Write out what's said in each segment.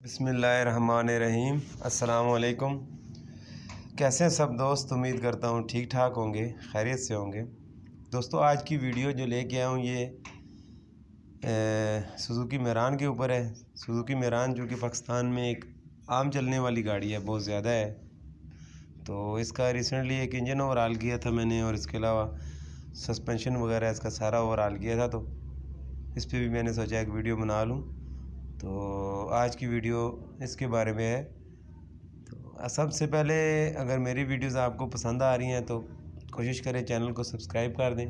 बिस्मिल्लाहिर्रहमानिर्रहीम। अस्सलाम वालेकुम। कैसे हैं सब दोस्त? उम्मीद करता हूँ ठीक ठाक होंगे, खैरियत से होंगे। दोस्तों, आज की वीडियो जो लेके आया हूँ ये सुज़ुकी मेरान के ऊपर है। सुज़ुकी मेरान जो कि पाकिस्तान में एक आम चलने वाली गाड़ी है, बहुत ज़्यादा है। तो इसका रिसेंटली एक इंजन ओवरहाल किया था मैंने, और इसके अलावा सस्पेंशन वगैरह इसका सारा ओवरहाल किया था। तो इस पर भी मैंने सोचा एक वीडियो बना लूँ। तो आज की वीडियो इसके बारे में है। तो सबसे पहले, अगर मेरी वीडियोज़ आपको पसंद आ रही हैं तो कोशिश करें चैनल को सब्सक्राइब कर दें,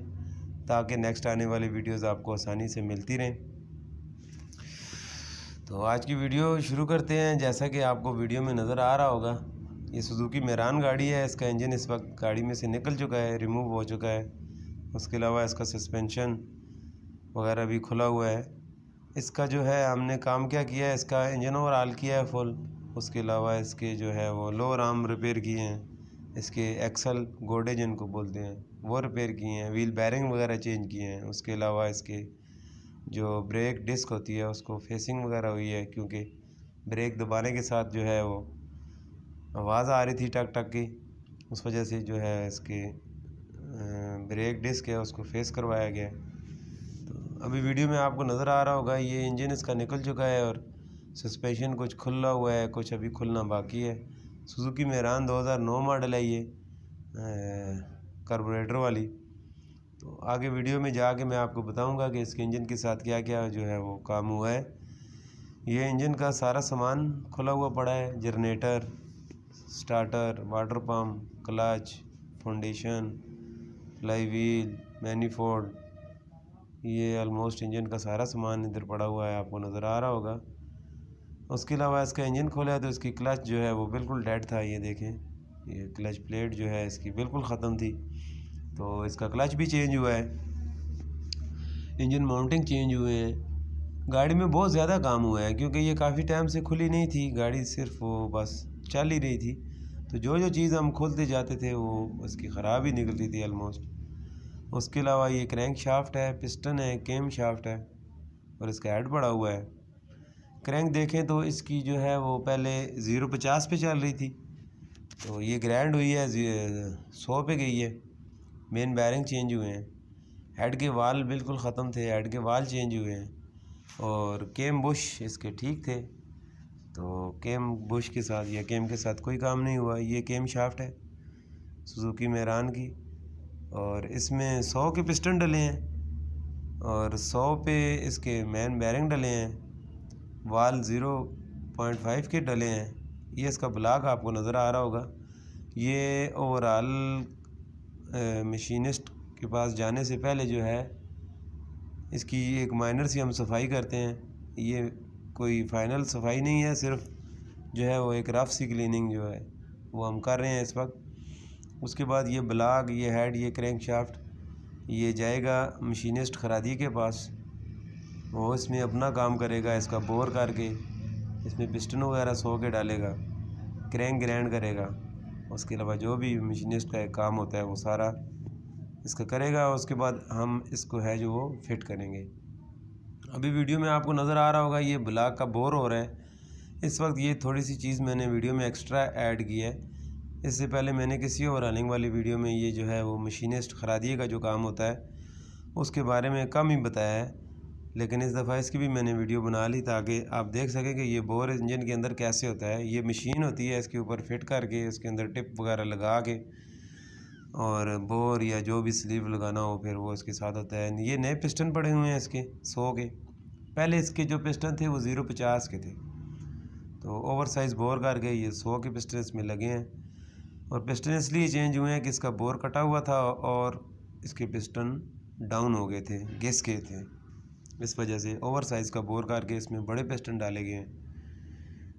ताकि नेक्स्ट आने वाली वीडियोज़ आपको आसानी से मिलती रहें। तो आज की वीडियो शुरू करते हैं। जैसा कि आपको वीडियो में नज़र आ रहा होगा, ये सुज़ुकी मेरान गाड़ी है। इसका इंजन इस वक्त गाड़ी में से निकल चुका है, रिमूव हो चुका है। उसके अलावा इसका सस्पेंशन वगैरह भी खुला हुआ है। इसका जो है हमने काम क्या किया है, इसका इंजन ओवरहाल किया है फुल। उसके अलावा इसके जो है वो लोअर आर्म रिपेयर किए हैं, इसके एक्सल गोडे जिनको बोलते हैं वो रिपेयर किए हैं, व्हील बैरिंग वगैरह चेंज किए हैं। उसके अलावा इसके जो ब्रेक डिस्क होती है उसको फेसिंग वगैरह हुई है, क्योंकि ब्रेक दबाने के साथ जो है वो आवाज़ आ रही थी टक टक की। उस वजह से जो है इसके ब्रेक डिस्क है उसको फेस करवाया गया। अभी वीडियो में आपको नज़र आ रहा होगा, ये इंजन इसका निकल चुका है और सस्पेंशन कुछ खुला हुआ है, कुछ अभी खुलना बाकी है। सुज़ुकी मेरान 2009 मॉडल है ये, कार्बोरेटर वाली। तो आगे वीडियो में जाके मैं आपको बताऊंगा कि इसके इंजन के साथ क्या क्या जो है वो काम हुआ है। ये इंजन का सारा सामान खुला हुआ पड़ा है, generator, starter, water pump, clutch, foundation, fly wheel, manifold, ये ऑलमोस्ट इंजन का सारा सामान इधर पड़ा हुआ है, आपको नज़र आ रहा होगा। उसके अलावा इसका इंजन खोला है तो इसकी क्लच जो है वो बिल्कुल डेड था। ये देखें, ये क्लच प्लेट जो है इसकी बिल्कुल ख़त्म थी। तो इसका क्लच भी चेंज हुआ है, इंजन माउंटिंग चेंज हुए हैं। गाड़ी में बहुत ज़्यादा काम हुआ है, क्योंकि ये काफ़ी टाइम से खुली नहीं थी गाड़ी, सिर्फ वो बस चल ही रही थी। तो जो जो चीज़ हम खोलते जाते थे वो इसकी ख़राब ही निकलती थी ऑलमोस्ट। उसके अलावा ये क्रैंक शाफ्ट है, पिस्टन है, केम शाफ्ट है, और इसका हेड पड़ा हुआ है। क्रैंक देखें तो इसकी जो है वो पहले 0-50 पे चल रही थी, तो ये ग्रैंड हुई है 100 पे गई है। मेन बैरिंग चेंज हुए हैं, हेड के वाल बिल्कुल ख़त्म थे, हेड के वाल चेंज हुए हैं, और केम बुश इसके ठीक थे। तो केम बुश के साथ या केम के साथ कोई काम नहीं हुआ। ये केम शाफ्ट है सुज़ुकी मेरान की, और इसमें 100 के पिस्टन डले हैं और 100 पे इसके मैन बैरिंग डले हैं, वाल 0.5 के डले हैं। ये इसका ब्लॉक आपको नज़र आ रहा होगा। ये ओवरऑल मशीनिस्ट के पास जाने से पहले जो है इसकी एक माइनर सी हम सफाई करते हैं। ये कोई फाइनल सफाई नहीं है, सिर्फ जो है वो एक रफ सी क्लीनिंग जो है वो हम कर रहे हैं इस वक्त। उसके बाद ये ब्लॉक, ये हेड, ये क्रैंक शाफ्ट ये जाएगा मशीनिस्ट खरादी के पास। वो इसमें अपना काम करेगा, इसका बोर करके इसमें पिस्टन वगैरह 100 के डालेगा, क्रैंक ग्राइंड करेगा। उसके अलावा जो भी मशीनिस्ट का एक काम होता है वो सारा इसका करेगा। उसके बाद हम इसको है जो वो फिट करेंगे। अभी वीडियो में आपको नज़र आ रहा होगा ये ब्लॉक का बोर हो रहा है इस वक्त। ये थोड़ी सी चीज़ मैंने वीडियो में एक्स्ट्रा ऐड की है। इससे पहले मैंने किसी और रनिंग वाली वीडियो में ये जो है वो मशीनिस्ट खरादिए का जो काम होता है उसके बारे में कम ही बताया है, लेकिन इस दफ़ा इसकी भी मैंने वीडियो बना ली ताकि आप देख सकें कि ये बोर इंजन के अंदर कैसे होता है। ये मशीन होती है, इसके ऊपर फिट करके उसके अंदर टिप वगैरह लगा के और बोर या जो भी स्लीव लगाना हो फिर वो इसके साथ होता है। ये नए पिस्टन पड़े हुए हैं इसके 100 के। पहले इसके जो पिस्टन थे वो 0.50 के थे, तो ओवर साइज़ बोर करके ये 100 के पिस्टन इसमें लगे हैं। और पिस्टन इसलिए चेंज हुए हैं कि इसका बोर कटा हुआ था और इसके पिस्टन डाउन हो गए थे, घिस गए थे। इस वजह से ओवर साइज़ का बोर करके इसमें बड़े पिस्टन डाले गए हैं।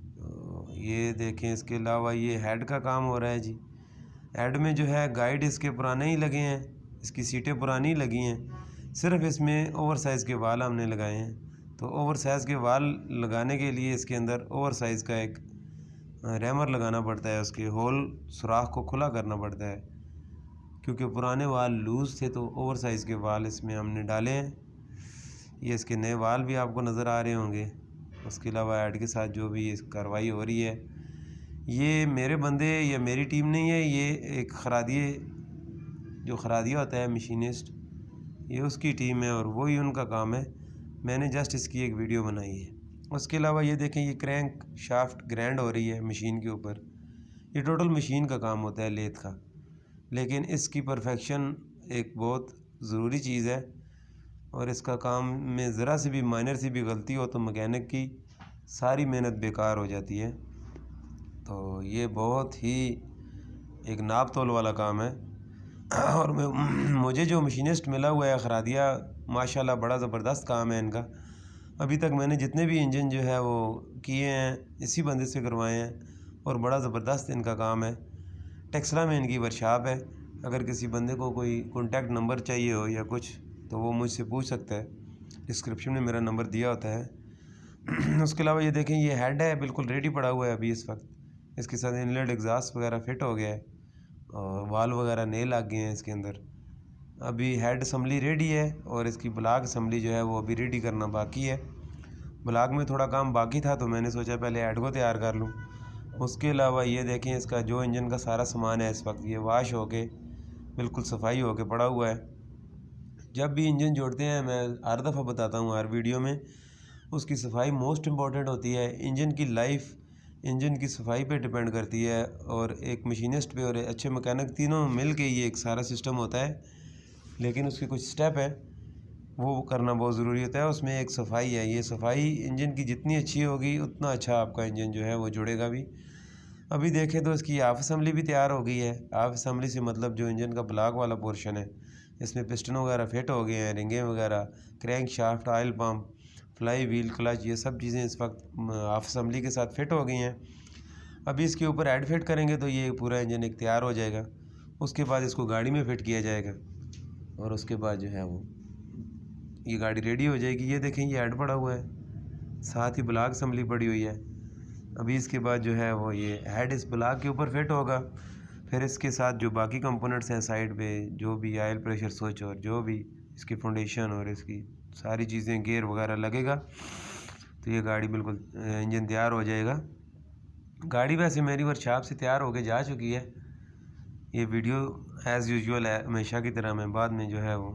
तो ये देखें, इसके अलावा ये हेड का काम हो रहा है जी। हेड में जो है गाइड इसके पुराने ही लगे हैं, इसकी सीटें पुरानी लगी हैं, सिर्फ इसमें ओवर साइज़ के वाल हमने लगाए हैं। तो ओवर साइज़ के वाल लगाने के लिए इसके अंदर ओवर साइज़ का एक रैमर लगाना पड़ता है, उसके होल सुराख को खुला करना पड़ता है, क्योंकि पुराने वाल लूज़ थे। तो ओवर साइज़ के वाल इसमें हमने डाले हैं। ये इसके नए वाल भी आपको नज़र आ रहे होंगे, उसके अलावा ऐड के साथ जो भी कार्रवाई हो रही है, ये मेरे बंदे या मेरी टीम नहीं है, ये एक खरादिए जो खरादिया होता है मशीनिस्ट, ये उसकी टीम है और वही उनका काम है। मैंने जस्ट इसकी एक वीडियो बनाई है। उसके अलावा ये देखें, ये क्रैंक शाफ्ट ग्रैंड हो रही है मशीन के ऊपर। ये टोटल मशीन का काम होता है लेथ का, लेकिन इसकी परफेक्शन एक बहुत ज़रूरी चीज़ है और इसका काम में ज़रा सी भी माइनर सी भी गलती हो तो मैकेनिक की सारी मेहनत बेकार हो जाती है। तो ये बहुत ही एक नाप तोल वाला काम है और मुझे जो मशीनिस्ट मिला हुआ है खरादिया, माशाल्लाह बड़ा ज़बरदस्त काम है इनका। अभी तक मैंने जितने भी इंजन जो है वो किए हैं इसी बंदे से करवाए हैं और बड़ा ज़बरदस्त इनका काम है। टेक्सला में इनकी वर्कशॉप है। अगर किसी बंदे को कोई कॉन्टैक्ट नंबर चाहिए हो या कुछ तो वो मुझसे पूछ सकता है, डिस्क्रिप्शन में मेरा नंबर दिया होता है। उसके अलावा ये देखें, ये हेड है बिल्कुल रेडी पड़ा हुआ है अभी इस वक्त। इसके साथ इनलेट एग्जॉस्ट वगैरह फिट हो गया है और वाल वगैरह नए लग गए हैं इसके अंदर। अभी हेड असम्बली रेडी है और इसकी ब्लॉक असम्बली जो है वो अभी रेडी करना बाकी है। ब्लॉक में थोड़ा काम बाकी था तो मैंने सोचा पहले हेड को तैयार कर लूँ। उसके अलावा ये देखें, इसका जो इंजन का सारा सामान है इस वक्त ये वाश हो के बिल्कुल सफाई हो के पड़ा हुआ है। जब भी इंजन जोड़ते हैं, मैं हर दफ़ा बताता हूँ हर वीडियो में, उसकी सफाई मोस्ट इम्पॉर्टेंट होती है। इंजन की लाइफ इंजन की सफाई पे डिपेंड करती है और एक मशीनिस्ट पे और अच्छे मैकेनिक तीनों मिल के ये एक सारा सिस्टम होता है। लेकिन उसके कुछ स्टेप है वो करना बहुत ज़रूरी होता है। उसमें एक सफाई है। ये सफाई इंजन की जितनी अच्छी होगी उतना अच्छा आपका इंजन जो है वो जुड़ेगा भी। अभी देखें तो इसकी हाफ असम्बली भी तैयार हो गई है। हाफ असम्बली से मतलब जो इंजन का ब्लॉक वाला पोर्शन है, इसमें पिस्टन वगैरह फिट हो गए हैं, रिंगें वगैरह, crank shaft, oil pump, fly wheel, clutch, ये सब चीज़ें इस वक्त हाफ असम्बली के साथ फिट हो गई हैं। अभी इसके ऊपर ऐड फिट करेंगे तो ये पूरा इंजन एक तैयार हो जाएगा। उसके बाद इसको गाड़ी में फिट किया जाएगा और उसके बाद जो है वो ये गाड़ी रेडी हो जाएगी। ये देखें, ये ऐड पड़ा हुआ है, साथ ही ब्लॉक असम्बली पड़ी हुई है। अभी इसके बाद जो है वो ये हेड इस ब्लॉक के ऊपर फिट होगा। फिर इसके साथ जो बाकी कंपोनेंट्स हैं साइड पे, जो भी ऑयल प्रेशर स्विच और जो भी इसकी फाउंडेशन और इसकी सारी चीज़ें, गियर वगैरह लगेगा तो ये गाड़ी बिल्कुल इंजन तैयार हो जाएगा। गाड़ी वैसे मेरी वर्कशॉप से तैयार होके जा चुकी है। ये वीडियो एज़ यूजुअल है हमेशा की तरह मैं बाद में जो है वो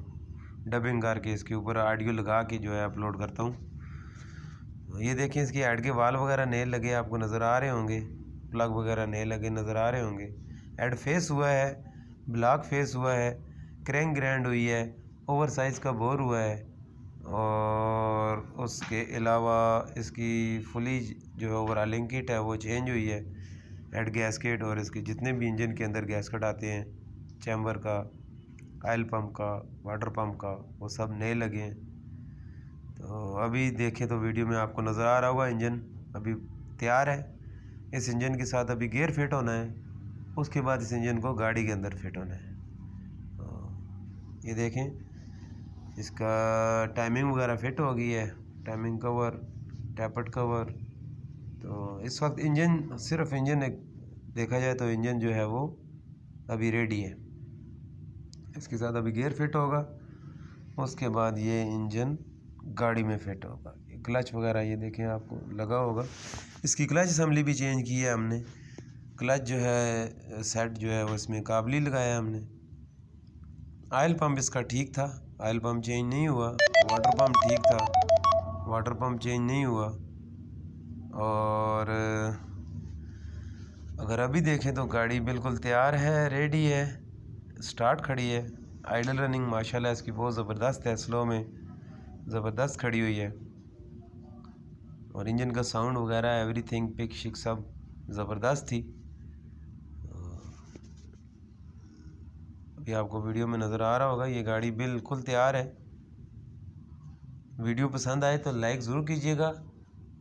डबिंग करके इसके ऊपर ऑडियो लगा के जो है अपलोड करता हूँ। ये देखें, इसकी ऐड के वाल वगैरह नए लगे आपको नज़र आ रहे होंगे, प्लग वगैरह नए लगे नज़र आ रहे होंगे। ऐड फेस हुआ है, ब्लॉक फेस हुआ है, क्रैंक ग्रैंड हुई है, ओवर साइज़ का बोर हुआ है और उसके अलावा इसकी फुली जो ओवरऑलिंग किट है वो चेंज हुई है। हेड गैसकेट और इसके जितने भी इंजन के अंदर गैसकेट आते हैं, चैम्बर का, ऑयल पंप का, वाटर पंप का, वो सब नए लगे हैं। तो अभी देखें तो वीडियो में आपको नज़र आ रहा होगा इंजन अभी तैयार है। इस इंजन के साथ अभी गियर फिट होना है, उसके बाद इस इंजन को गाड़ी के अंदर फिट होना है। तो ये देखें, इसका टाइमिंग वगैरह फिट हो गई है, टाइमिंग कवर, टैपर्ड कवर। तो इस वक्त इंजन सिर्फ इंजन एक देखा जाए तो इंजन जो है वो अभी रेडी है। इसके साथ अभी गियर फिट होगा, उसके बाद ये इंजन गाड़ी में फिट होगा। क्लच वगैरह ये देखें आपको लगा होगा। इसकी क्लच असम्बली भी चेंज की है हमने। क्लच जो है सेट जो है वो इसमें काबली लगाया हमने। ऑयल पंप इसका ठीक था, ऑयल पंप चेंज नहीं हुआ। वाटर पंप ठीक था, वाटर पंप चेंज नहीं हुआ। और अगर अभी देखें तो गाड़ी बिल्कुल तैयार है, रेडी है, स्टार्ट खड़ी है। आइडल रनिंग माशाल्लाह इसकी बहुत ज़बरदस्त है, स्लो में ज़बरदस्त खड़ी हुई है और इंजन का साउंड वगैरह एवरीथिंग पिक शिक सब ज़बरदस्त थी। अभी आपको वीडियो में नज़र आ रहा होगा, ये गाड़ी बिल्कुल तैयार है। वीडियो पसंद आए तो लाइक ज़रूर कीजिएगा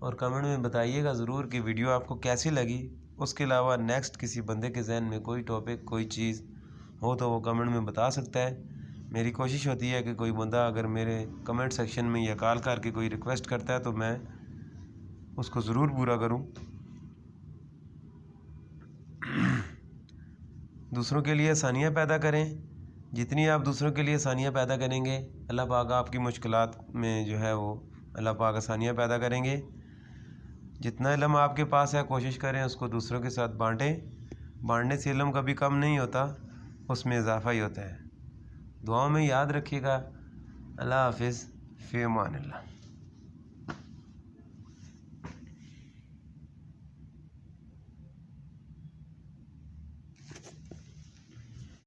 और कमेंट में बताइएगा ज़रूर कि वीडियो आपको कैसी लगी। उसके अलावा नेक्स्ट किसी बंदे के जहन में कोई टॉपिक, कोई चीज़ हो तो वो कमेंट में बता सकता है। मेरी कोशिश होती है कि कोई बंदा अगर मेरे कमेंट सेक्शन में या कॉल करके कोई रिक्वेस्ट करता है तो मैं उसको ज़रूर पूरा करूं। दूसरों के लिए आसानियाँ पैदा करें। जितनी आप दूसरों के लिए आसानियाँ पैदा करेंगे, अल्लाह पाक आपकी मुश्किलात में जो है वो अल्लाह पाक आसानियाँ पैदा करेंगे। जितना इल्म आपके पास है कोशिश करें उसको दूसरों के साथ बांटें। बांटने से इल्म कभी कम नहीं होता, उसमें इजाफ़ा ही होता है। दुआओं में याद रखिएगा। अल्लाह हाफिज़, फ़ी अमान अल्लाह।